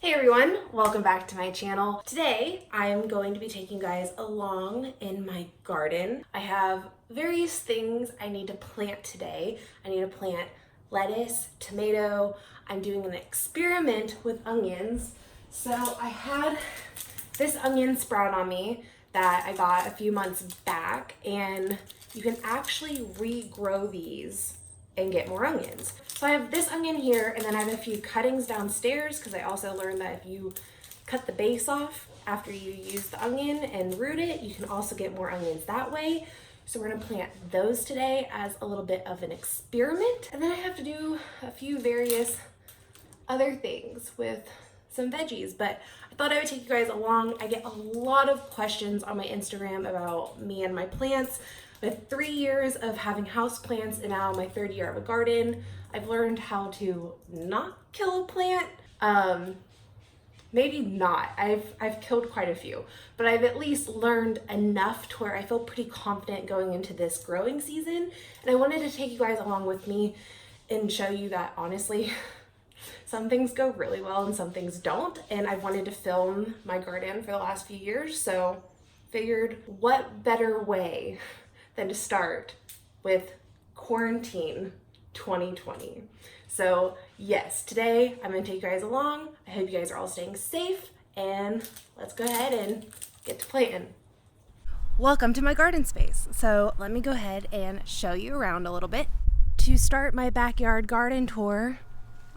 Hey everyone, welcome back to my channel. Today I am going to be taking you guys along in my garden. I have various things I need to plant today. I need to plant lettuce, tomato. I'm doing an experiment with onions. So I had this onion sprout on me that I got a few months back, and you can actually regrow these and get more onions. So I have this onion here, and then I have a few cuttings downstairs because I also learned that if you cut the base off after you use the onion and root it, you can also get more onions that way. So we're gonna plant those today as a little bit of an experiment. And then I have to do a few various other things with some veggies, but I thought I would take you guys along. I get a lot of questions on my Instagram about me and my plants. With 3 years of having house plants and now my 3rd year of a garden, I've learned how to not kill a plant. Maybe not. I've killed quite a few, but I've at least learned enough to where I feel pretty confident going into this growing season. And I wanted to take you guys along with me and show you that honestly, some things go really well and some things don't. And I wanted to film my garden for the last few years, so figured what better way than to start with quarantine 2020. So yes, today I'm gonna take you guys along. I hope you guys are all staying safe, and let's go ahead and get to planting. Welcome to my garden space. So let me go ahead and show you around a little bit. To start my backyard garden tour,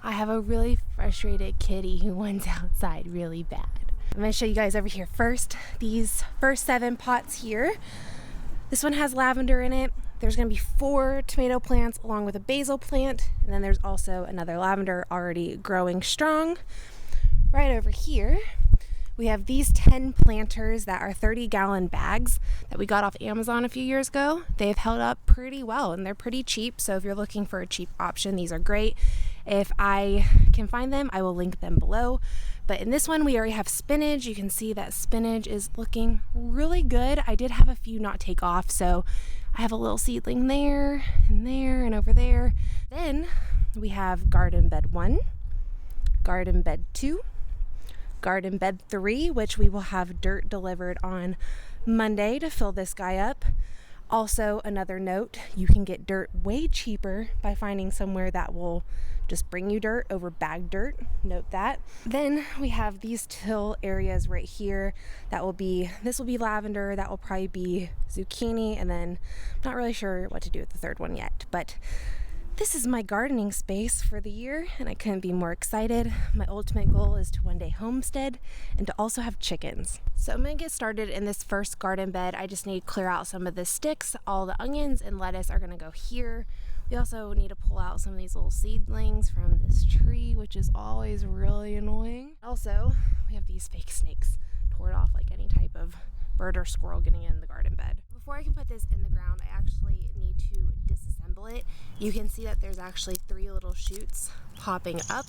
I have a really frustrated kitty who wants outside really bad. I'm gonna show you guys over here first. These first 7 pots here. This one has lavender in it. There's gonna be 4 tomato plants along with a basil plant, and then there's also another lavender already growing strong. Right over here, we have these 10 planters that are 30-gallon bags that we got off Amazon a few years ago. They've held up pretty well and they're pretty cheap, so if you're looking for a cheap option, these are great. If I can find them, I will link them below. But in this one, we already have spinach. You can see that spinach is looking really good. I did have a few not take off, so I have a little seedling there and over there. Then we have garden bed 1, garden bed 2, garden bed 3, which we will have dirt delivered on Monday to fill this guy up. Also, another note, you can get dirt way cheaper by finding somewhere that will just bring you dirt over bagged dirt. Note that. Then we have these till areas right here. This will be lavender, that will probably be zucchini, and then I'm not really sure what to do with the 3rd one yet, but this is my gardening space for the year, and I couldn't be more excited. My ultimate goal is to one day homestead and to also have chickens. So I'm gonna get started in this first garden bed. I just need to clear out some of the sticks. All the onions and lettuce are gonna go here. We also need to pull out some of these little seedlings from this tree, which is always really annoying. Also, we have these fake snakes tore it off like any type of bird or squirrel getting in the garden bed. Before I can put this in the ground, I actually need to disassemble it. You can see that there's actually 3 little shoots popping up,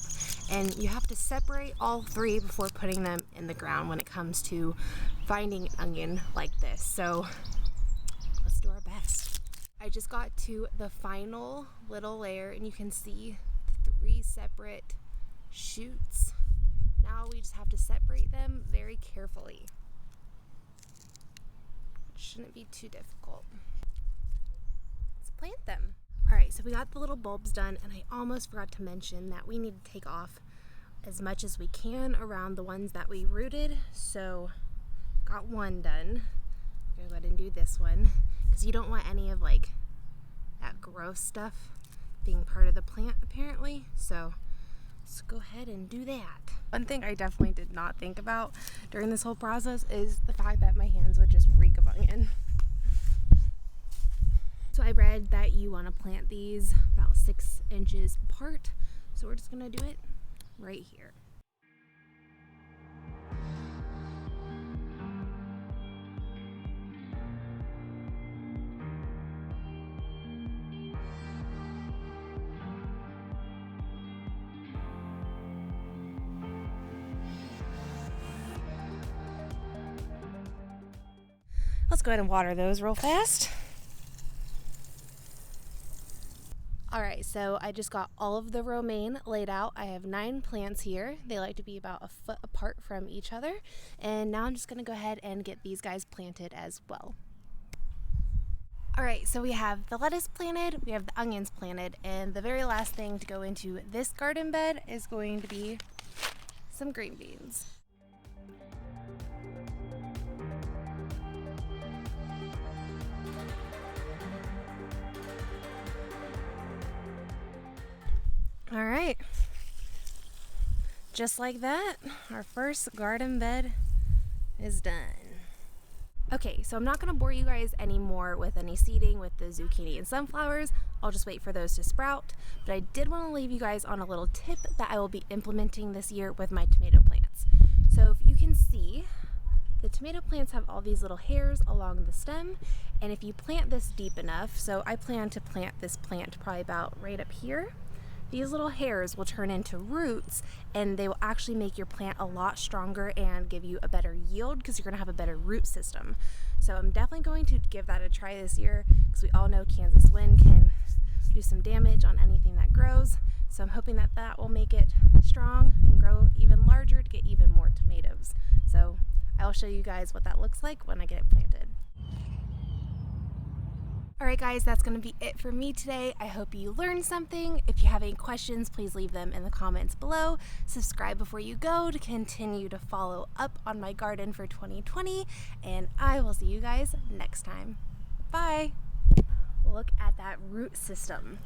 and you have to separate all 3 before putting them in the ground when it comes to finding an onion like this. So let's do our best. I just got to the final little layer, and you can see 3 separate shoots. Now we just have to separate them very carefully. Shouldn't be too difficult. Let's plant them. All right, so we got the little bulbs done, and I almost forgot to mention that we need to take off as much as we can around the ones that we rooted. So got one done. I'm gonna go ahead and do this one because you don't want any of like that gross stuff being part of the plant apparently. So let's go ahead and do that. One thing I definitely did not think about during this whole process is the fact that my hands would just reek of onion. So I read that you want to plant these about 6 inches apart. So we're just gonna do it right here. Let's go ahead and water those real fast. All All right, so I just got all of the romaine laid out. I have 9 plants here. They like to be about a foot apart from each other. And now I'm just gonna go ahead and get these guys planted as well. All right, so we have the lettuce planted, we have the onions planted, and the very last thing to go into this garden bed is going to be some green beans. All right, just like that, our first garden bed is done. Okay, so I'm not gonna bore you guys anymore with any seeding with the zucchini and sunflowers. I'll just wait for those to sprout. But I did wanna leave you guys on a little tip that I will be implementing this year with my tomato plants. So if you can see, the tomato plants have all these little hairs along the stem. And if you plant this deep enough, so I plan to plant this plant probably about right up here, these little hairs will turn into roots and they will actually make your plant a lot stronger and give you a better yield because you're gonna have a better root system. So I'm definitely going to give that a try this year because we all know Kansas wind can do some damage on anything that grows. So I'm hoping that that will make it strong and grow even larger to get even more tomatoes. So I'll show you guys what that looks like when I get it planted. All right guys, that's gonna be it for me today. I hope you learned something. If you have any questions, please leave them in the comments below. Subscribe before you go to continue to follow up on my garden for 2020, and I will see you guys next time. Bye. Look at that root system.